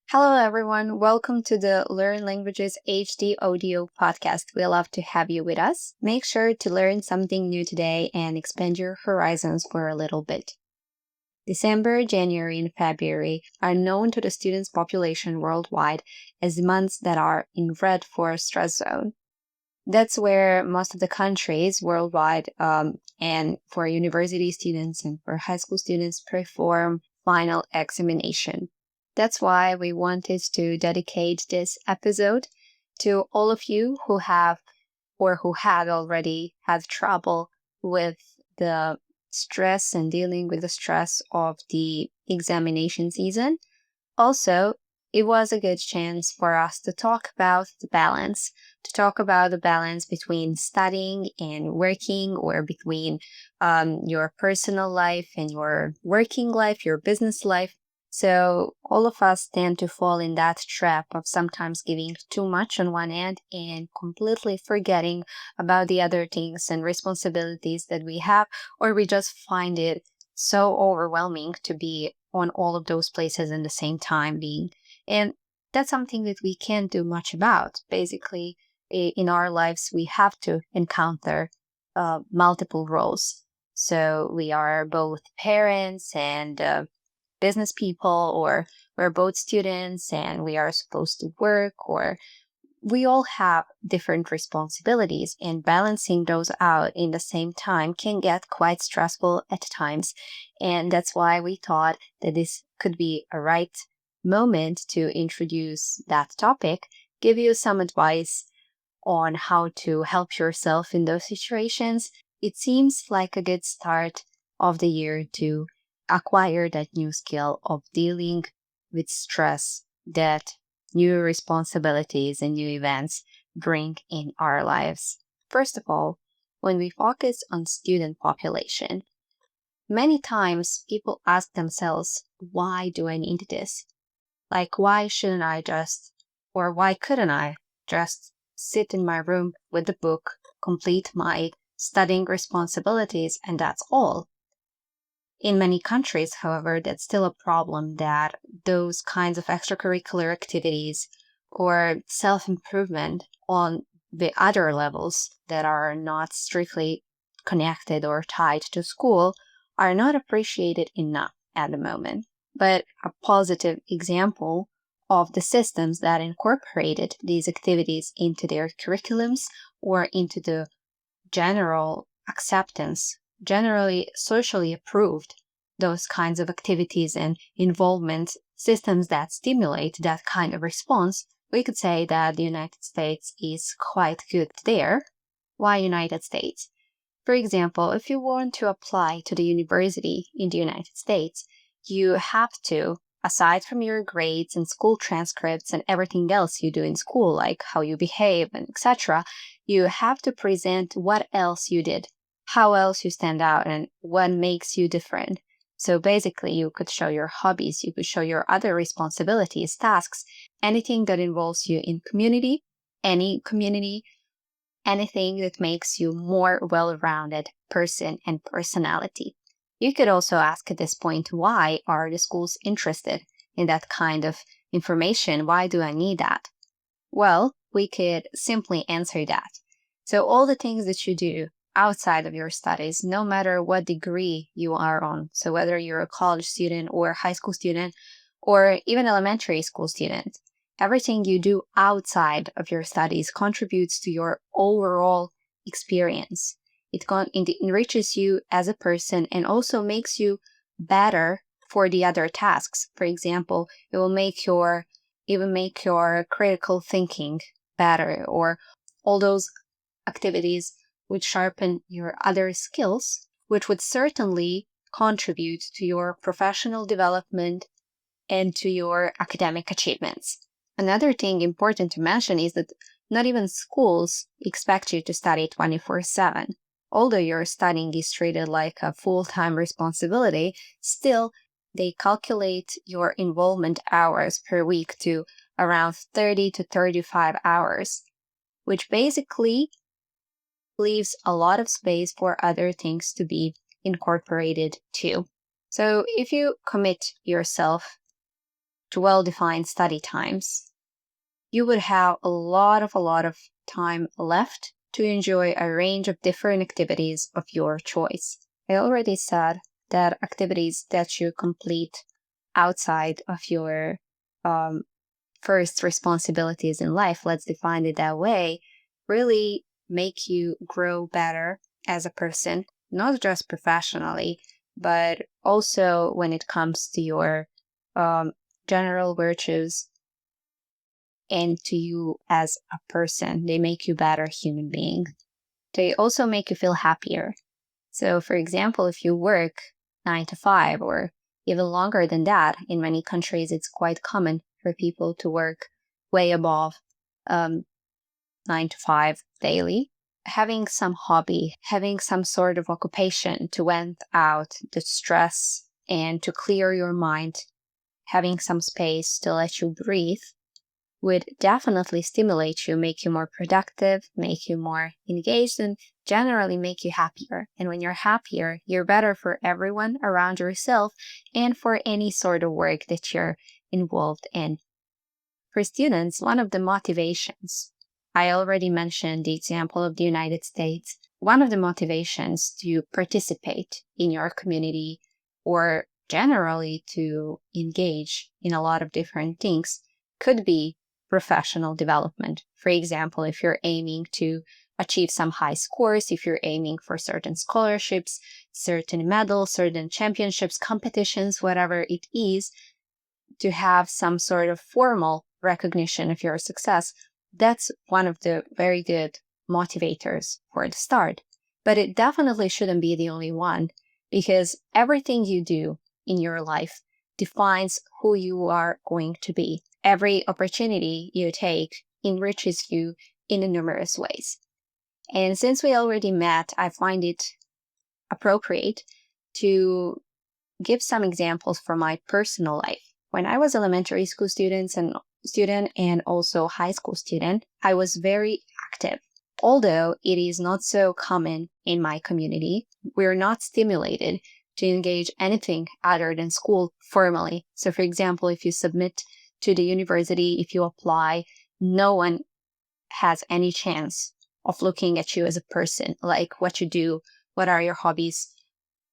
Hello, everyone. Welcome to the Learn Languages HD audio podcast. We love to have you with us. Make sure to learn something new today and expand your horizons for a little bit. December, January, and February are known to the students' population worldwide as months that are in red for stress zone. That's where most of the countries worldwide and for university students and for high school students perform final examination. That's why we wanted to dedicate this episode to all of you who have or who had already had trouble with the stress and dealing with the stress of the examination season. Also, it was a good chance for us to talk about the balance between studying and working, or between your personal life and your working life, your business life. So, all of us tend to fall in that trap of sometimes giving too much on one end and completely forgetting about the other things and responsibilities that we have, or we just find it so overwhelming to be on all of those places in the same time being. And that's something that we can't do much about. Basically, in our lives, we have to encounter multiple roles. So we are both parents and business people, or we're both students and we are supposed to work, or we all have different responsibilities, and balancing those out in the same time can get quite stressful at times. And that's why we thought that this could be a right moment to introduce that topic, give you some advice on how to help yourself in those situations. It seems like a good start of the year to acquire that new skill of dealing with stress that new responsibilities and new events bring in our lives. First of all, when we focus on student population, many times people ask themselves, why do I need this? Like, why shouldn't I just, or why couldn't I just sit in my room with the book, complete my studying responsibilities, and that's all? In many countries, however, that's still a problem, that those kinds of extracurricular activities or self improvement on the other levels that are not strictly connected or tied to school are not appreciated enough at the moment. But a positive example of the systems that incorporated these activities into their curriculums or into the general acceptance, generally socially approved, those kinds of activities and involvement systems that stimulate that kind of response, we could say that the United States is quite good there. Why United States? For example, if you want to apply to the university in the United States, you have to, aside from your grades and school transcripts and everything else you do in school, like how you behave and etc., you have to present what else you did, how else you stand out, and what makes you different. So basically, you could show your hobbies, you could show your other responsibilities, tasks, anything that involves you in community, any community, anything that makes you more well-rounded person and personality. You could also ask at this point, why are the schools interested in that kind of information? Why do I need that? Well, we could simply answer that. So all the things that you do outside of your studies, no matter what degree you are on, so whether you're a college student or a high school student or even elementary school student, everything you do outside of your studies contributes to your overall experience. It enriches you as a person and also makes you better for the other tasks. For example, it will make your even make your critical thinking better, or all those activities would sharpen your other skills, which would certainly contribute to your professional development and to your academic achievements. Another thing important to mention is that not even schools expect you to study 24/7. Although your studying is treated like a full time responsibility, still, they calculate your involvement hours per week to around 30 to 35 hours, which basically leaves a lot of space for other things to be incorporated too. So if you commit yourself to well-defined study times, you would have a lot of time left to enjoy a range of different activities of your choice. I already said that activities that you complete outside of your first responsibilities in life, let's define it that way, really make you grow better as a person, not just professionally, but also when it comes to your general virtues and to you as a person. They make you better human being. They also make you feel happier. So, for example, if you work 9 to 5 or even longer than that, in many countries, it's quite common for people to work way above 9 to 5 daily. Having some hobby, having some sort of occupation to vent out the stress and to clear your mind, having some space to let you breathe would definitely stimulate you, make you more productive, make you more engaged, and generally make you happier. And when you're happier, you're better for everyone around yourself and for any sort of work that you're involved in. For students, one of the motivations, I already mentioned the example of the United States, one of the motivations to participate in your community or generally to engage in a lot of different things could be professional development. For example, if you're aiming to achieve some high scores, if you're aiming for certain scholarships, certain medals, certain championships, competitions, whatever it is, to have some sort of formal recognition of your success, that's one of the very good motivators for the start. But it definitely shouldn't be the only one, because everything you do in your life defines who you are going to be. Every opportunity you take enriches you in numerous ways. And since we already met, I find it appropriate to give some examples from my personal life. When I was elementary school student and also high school student, I was very active. Although it is not so common in my community, we're not stimulated to engage anything other than school formally. So for example, if you submit to the university, if you apply, no one has any chance of looking at you as a person, like what you do, what are your hobbies,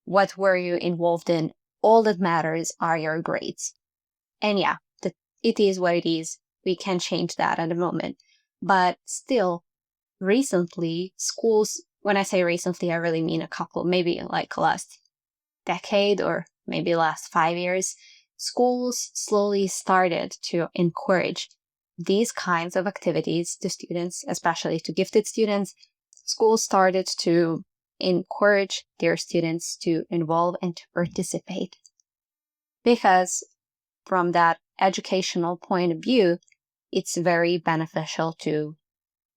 what were you involved in. All that matters are your grades. And yeah, it is what it is. We can change that at the moment. But still, recently, schools, when I say recently, I really mean a couple, maybe like last decade or maybe last 5 years, schools slowly started to encourage these kinds of activities to students, especially to gifted students. Schools started to encourage their students to involve and to participate. Because from that educational point of view, it's very beneficial to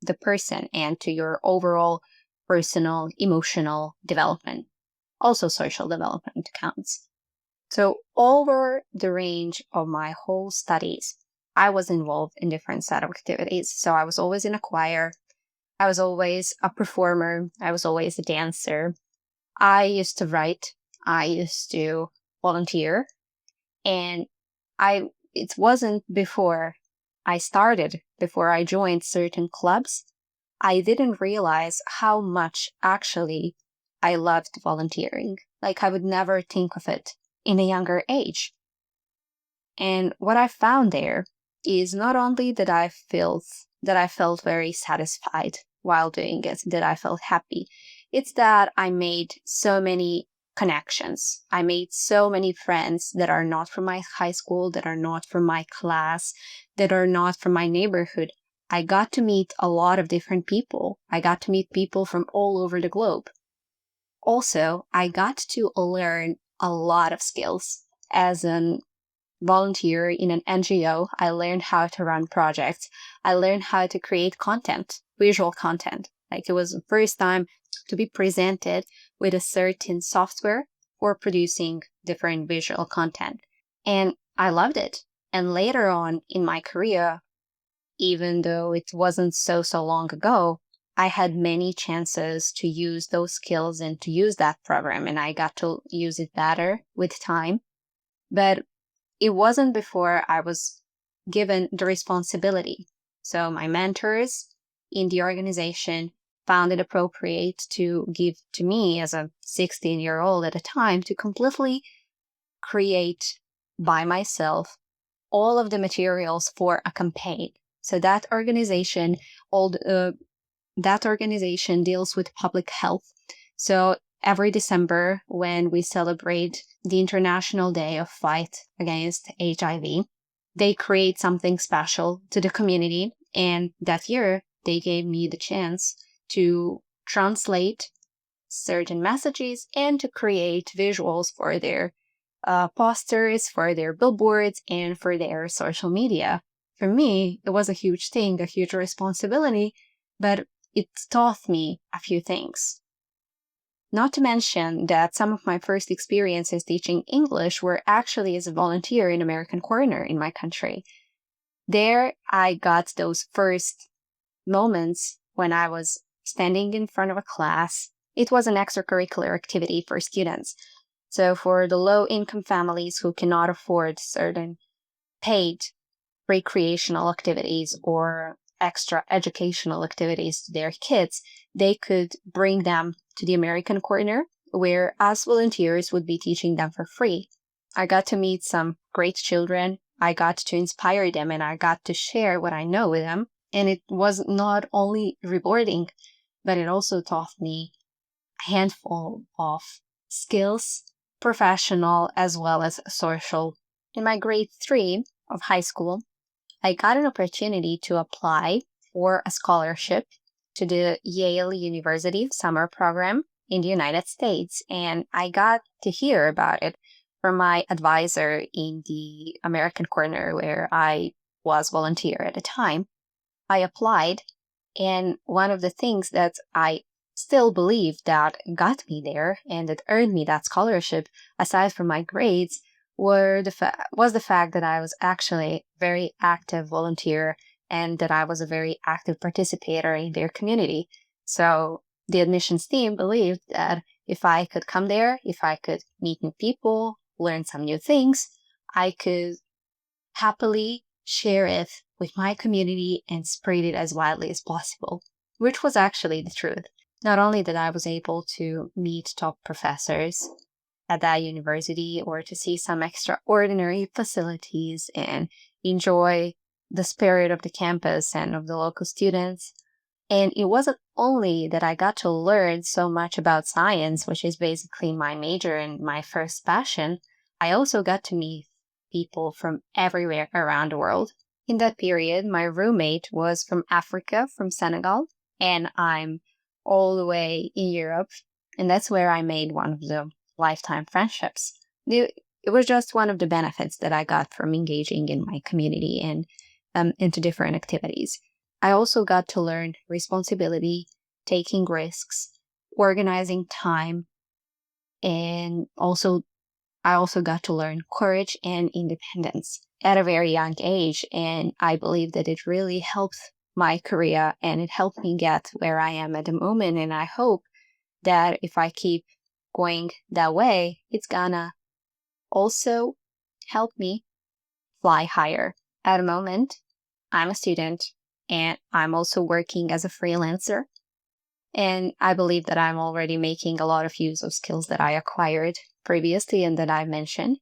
the person and to your overall personal, emotional development. Also, social development counts. So, over the range of my whole studies, I was involved in different set of activities. So, I was always in a choir. I was always a performer. I was always a dancer. I used to write. I used to volunteer. And it wasn't before before I joined certain clubs, I didn't realize how much actually I loved volunteering. Like I would never think of it in a younger age. And what I found there is not only that I felt very satisfied while doing it, that I felt happy. It's that I made so many connections. I made so many friends that are not from my high school, that are not from my class, that are not from my neighborhood. I got to meet a lot of different people. I got to meet people from all over the globe. Also, I got to learn a lot of skills. As an volunteer in an NGO, I learned how to run projects. I learned how to create content, visual content. Like it was the first time to be presented with a certain software for producing different visual content. And I loved it. And later on in my career, even though it wasn't so long ago, I had many chances to use those skills and to use that program, and I got to use it better with time. But it wasn't before I was given the responsibility. So my mentors in the organization found it appropriate to give to me as a 16-year-old at the time to completely create by myself all of the materials for a campaign. So all that organization deals with public health. So every December, when we celebrate the International Day of Fight Against HIV, they create something special to the community. And that year, they gave me the chance to translate certain messages and to create visuals for their posters, for their billboards, and for their social media. For me, it was a huge thing, a huge responsibility, but it taught me a few things. Not to mention that some of my first experiences teaching English were actually as a volunteer in American Corner in my country. There, I got those first moments when I was standing in front of a class. It was an extracurricular activity for students. So for the low-income families who cannot afford certain paid recreational activities or extra educational activities to their kids, they could bring them to the American Corner, where us volunteers would be teaching them for free. I got to meet some great children. I got to inspire them, and I got to share what I know with them. And it was not only rewarding, but it also taught me a handful of skills, professional as well as social. In my grade 3 of high school, I got an opportunity to apply for a scholarship to the Yale University summer program in the United States. And I got to hear about it from my advisor in the American Corner where I was volunteer at the time. I applied, and one of the things that I still believe that got me there and that earned me that scholarship, aside from my grades, was the fact that I was actually a very active volunteer and that I was a very active participator in their community. So the admissions team believed that if I could come there, if I could meet new people, learn some new things, I could happily share it with my community and spread it as widely as possible, which was actually the truth. Not only that I was able to meet top professors at that university or to see some extraordinary facilities and enjoy the spirit of the campus and of the local students. And it wasn't only that I got to learn so much about science, which is basically my major and my first passion, I also got to meet people from everywhere around the world. In that period, my roommate was from Africa, from Senegal, and I'm all the way in Europe. And that's where I made one of the lifetime friendships. It was just one of the benefits that I got from engaging in my community and into different activities. I also got to learn responsibility, taking risks, organizing time, and I also got to learn courage and independence at a very young age. And I believe that it really helped my career and it helped me get where I am at the moment. And I hope that if I keep going that way, it's gonna also help me fly higher. At the moment, I'm a student and I'm also working as a freelancer. And I believe that I'm already making a lot of use of skills that I acquired previously and that I mentioned.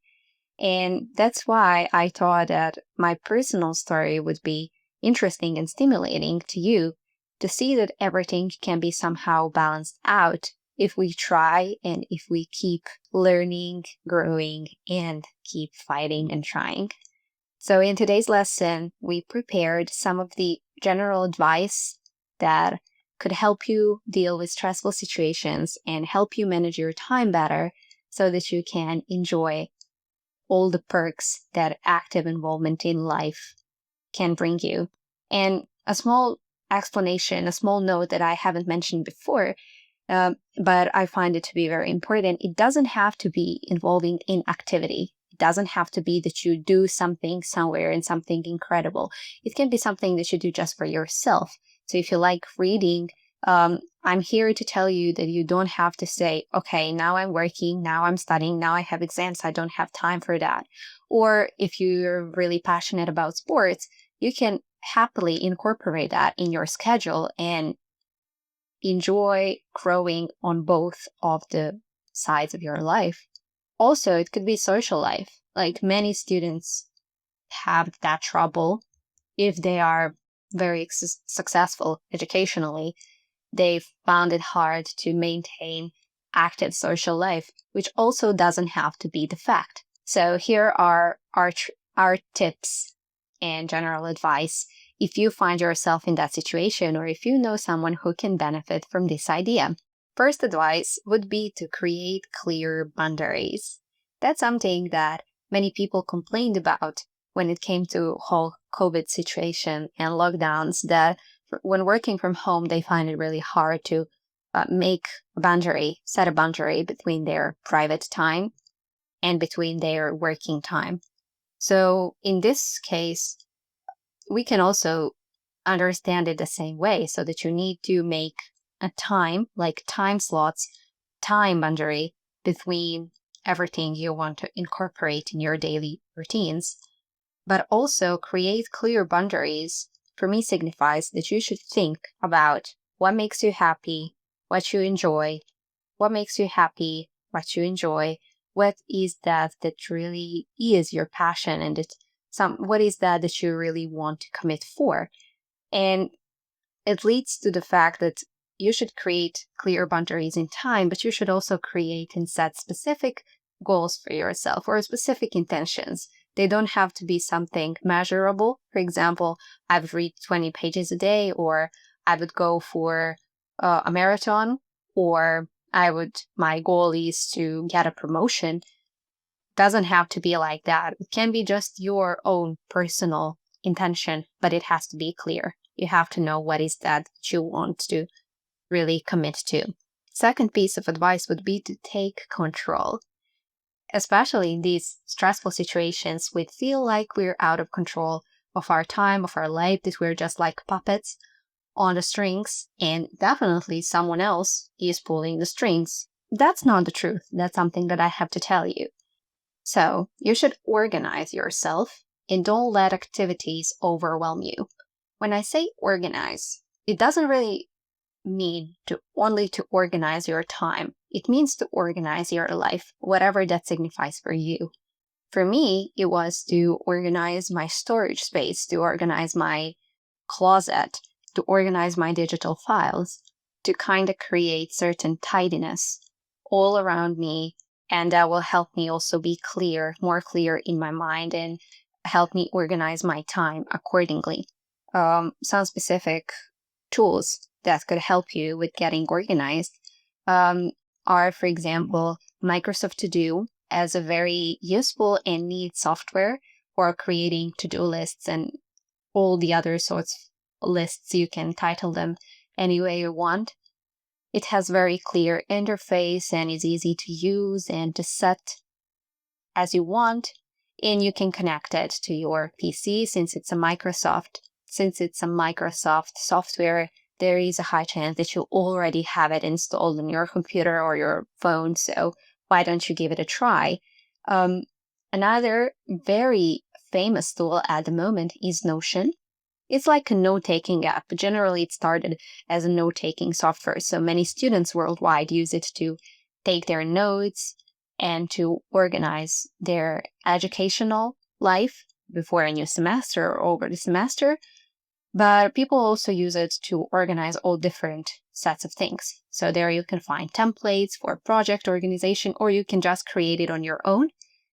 And that's why I thought that my personal story would be interesting and stimulating to you to see that everything can be somehow balanced out if we try and if we keep learning, growing, and keep fighting and trying. So in today's lesson, we prepared some of the general advice that could help you deal with stressful situations and help you manage your time better so that you can enjoy all the perks that active involvement in life can bring you. And a small explanation, a small note that I haven't mentioned before, but I find it to be very important. It doesn't have to be involving in activity. It doesn't have to be that you do something somewhere and something incredible. It can be something that you do just for yourself. So if you like reading, I'm here to tell you that you don't have to say, okay, now I'm working, now I'm studying, now I have exams, I don't have time for that. Or if you're really passionate about sports, you can happily incorporate that in your schedule and enjoy growing on both of the sides of your life. Also, it could be social life. Like many students have that trouble if they are very successful educationally. They found it hard to maintain active social life, which also doesn't have to be the fact. So here are our tips and general advice if you find yourself in that situation or if you know someone who can benefit from this idea. First advice would be to create clear boundaries. That's something that many people complained about when it came to whole COVID situation and lockdowns, that when working from home, they find it really hard to set a boundary between their private time and between their working time. So in this case, we can also understand it the same way, so that you need to make a time, like time slots, time boundary between everything you want to incorporate in your daily routines. But also create clear boundaries for me signifies that you should think about what makes you happy, what you enjoy, what makes you happy, what you enjoy, what is that really is your passion, and what is that you really want to commit for. And it leads to the fact that you should create clear boundaries in time, but you should also create and set specific goals for yourself or specific intentions. They don't have to be something measurable. For example, I would read 20 pages a day, or I would go for a marathon, or my goal is to get a promotion. Doesn't have to be like that. It can be just your own personal intention, but it has to be clear. You have to know what is that you want to really commit to. Second piece of advice would be to take control. Especially in these stressful situations, we feel like we're out of control of our time, of our life, that we're just like puppets on the strings, and definitely someone else is pulling the strings. That's not the truth. That's something that I have to tell you. So you should organize yourself and don't let activities overwhelm you. When I say organize, it doesn't really mean to only to organize your time. It means to organize your life, whatever that signifies for you. For me, it was to organize my storage space, to organize my closet, to organize my digital files, to kind of create certain tidiness all around me. And that will help me also be more clear in my mind, and help me organize my time accordingly. Some specific tools that could help you with getting organized um, are, for example, Microsoft To Do as a very useful and neat software for creating to-do lists and all the other sorts of lists. You can title them any way you want. It has very clear interface and is easy to use and to set as you want. And you can connect it to your PC since it's a Microsoft software. There is a high chance that you already have it installed on your computer or your phone. So why don't you give it a try? Another very famous tool at the moment is Notion. It's like a note-taking app. Generally, it started as a note-taking software, so many students worldwide use it to take their notes and to organize their educational life before a new semester or over the semester. But people also use it to organize all different sets of things. So there you can find templates for project organization, or you can just create it on your own.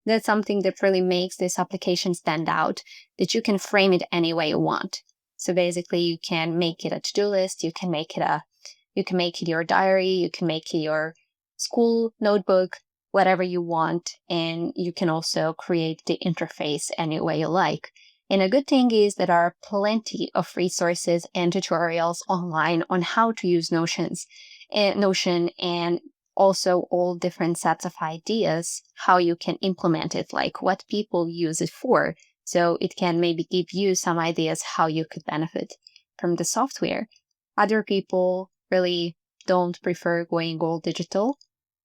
That's something that really makes this application stand out, that you can frame it any way you want. So basically you can make it a to-do list, you can make it your diary, you can make it your school notebook, whatever you want, and you can also create the interface any way you like. And a good thing is that there are plenty of resources and tutorials online on how to use Notion, and also all different sets of ideas, how you can implement it, like what people use it for. So it can maybe give you some ideas how you could benefit from the software. Other people really don't prefer going all digital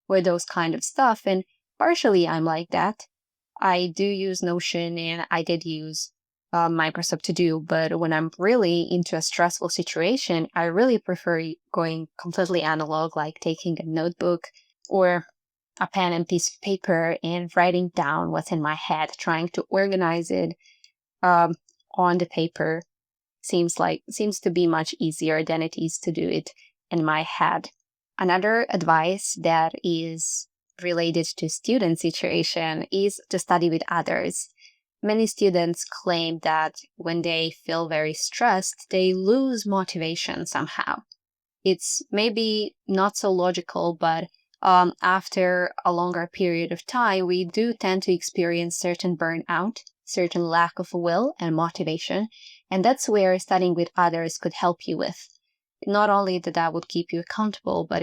with those kind of stuff. And partially I'm like that. I do use Notion and I did use Microsoft To Do, but when I'm really into a stressful situation, I really prefer going completely analog, like taking a notebook or a pen and piece of paper and writing down what's in my head, trying to organize it um, on the paper. Seems to be much easier than it is to do it in my head. Another advice that is related to student situation is to study with others. Many students claim that when they feel very stressed, they lose motivation somehow. It's maybe not so logical, but after a longer period of time, we do tend to experience certain burnout, certain lack of will and motivation. And that's where studying with others could help you with. Not only that would keep you accountable, but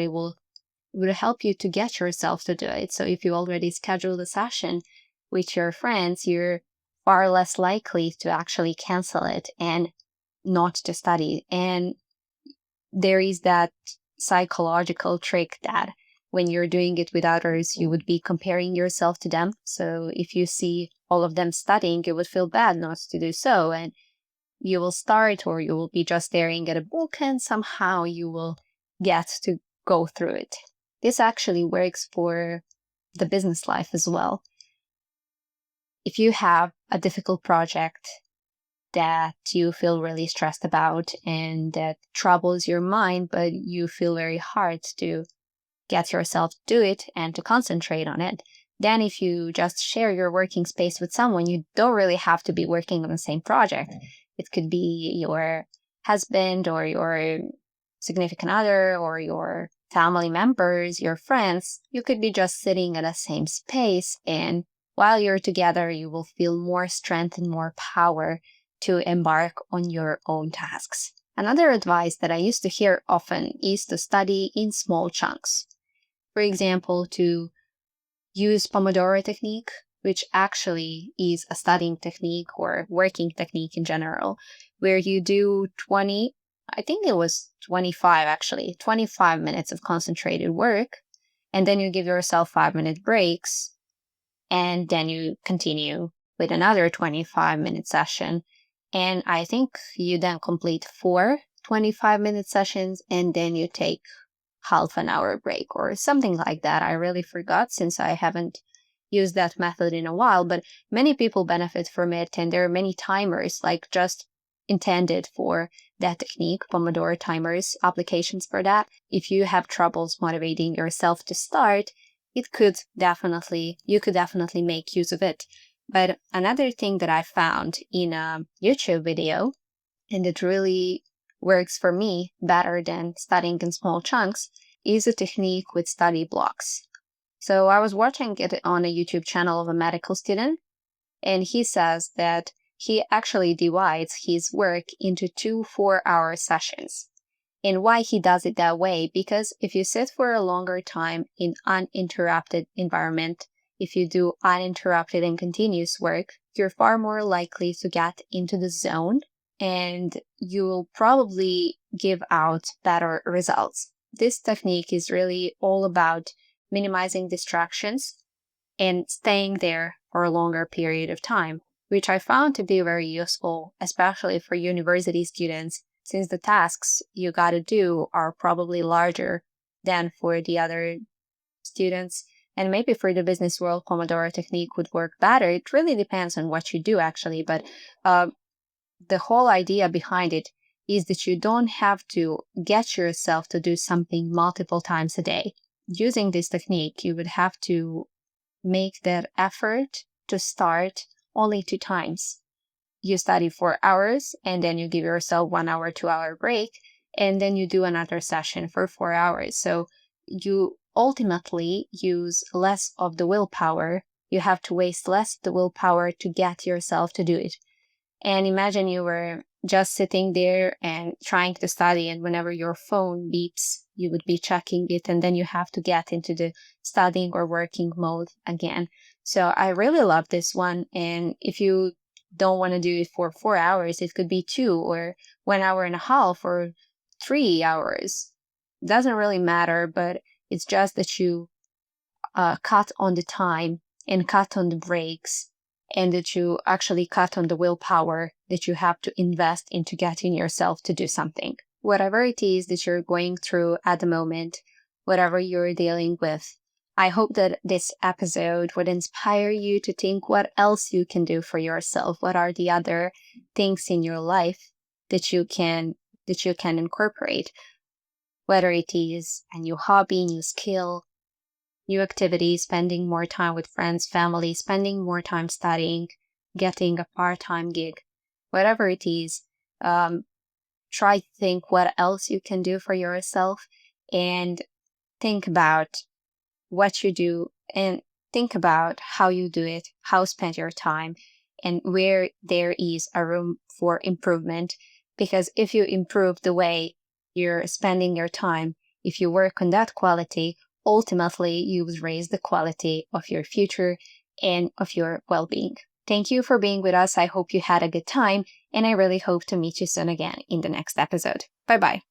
would help you to get yourself to do it. So if you already scheduled a session with your friends, you're far less likely to actually cancel it and not to study. And there is that psychological trick that when you're doing it with others, you would be comparing yourself to them. So if you see all of them studying, you would feel bad not to do so. And you will start, or you will be just staring at a book, and somehow you will get to go through it. This actually works for the business life as well. If you have a difficult project that you feel really stressed about and that troubles your mind, but you feel very hard to get yourself to do it and to concentrate on it, then if you just share your working space with someone, you don't really have to be working on the same project. It could be your husband or your significant other or your family members, your friends. You could be just sitting at the same space, and while you're together, you will feel more strength and more power to embark on your own tasks. Another advice that I used to hear often is to study in small chunks. For example, to use Pomodoro technique, which actually is a studying technique or working technique in general, where you do 20, I think it was 25 actually, 25 minutes of concentrated work, and then you give yourself 5-minute breaks, and then you continue with another 25-minute session. And I think you then complete 4 25-minute sessions, and then you take half an hour break or something like that. I really forgot since I haven't used that method in a while, but many people benefit from it. And there are many timers, like just intended for that technique, Pomodoro timers, applications for that. If you have troubles motivating yourself to start, you could definitely make use of it. But another thing that I found in a YouTube video, and it really works for me better than studying in small chunks, is a technique with study blocks. So I was watching it on a YouTube channel of a medical student, and he says that he actually divides his work into 2 4-hour sessions. And why he does it that way? Because if you sit for a longer time in uninterrupted environment, if you do uninterrupted and continuous work, you're far more likely to get into the zone and you will probably give out better results. This technique is really all about minimizing distractions and staying there for a longer period of time, which I found to be very useful, especially for university students, since the tasks you got to do are probably larger than for the other students. And maybe for the business world, Pomodoro technique would work better. It really depends on what you do, actually. But the whole idea behind it is that you don't have to get yourself to do something multiple times a day. Using this technique, you would have to make that effort to start only 2 times. You study 4 hours and then you give yourself 1 hour, 2-hour break, and then you do another session for 4 hours. So you ultimately use less of the willpower. You have to waste less of the willpower to get yourself to do it. And imagine you were just sitting there and trying to study, and whenever your phone beeps, you would be checking it, and then you have to get into the studying or working mode again. So I really love this one. And if you don't want to do it for 4 hours, it could be 2 or 1 hour and a half or 3 hours. doesn't really matter, but it's just that you cut on the time and cut on the breaks, and that you actually cut on the willpower that you have to invest into getting yourself to do something. Whatever it is that you're going through at the moment, whatever you're dealing with, I hope that this episode would inspire you to think what else you can do for yourself. What are the other things in your life that you can incorporate, whether it is a new hobby, new skill, new activities, spending more time with friends, family, spending more time studying, getting a part-time gig, whatever it is. Try to think what else you can do for yourself, and think about what you do, and think about how you do it, how spend your time, and where there is a room for improvement. Because if you improve the way you're spending your time, if you work on that quality, ultimately you will raise the quality of your future and of your well-being. Thank you for being with us. I hope you had a good time, and I really hope to meet you soon again in the next episode. Bye bye.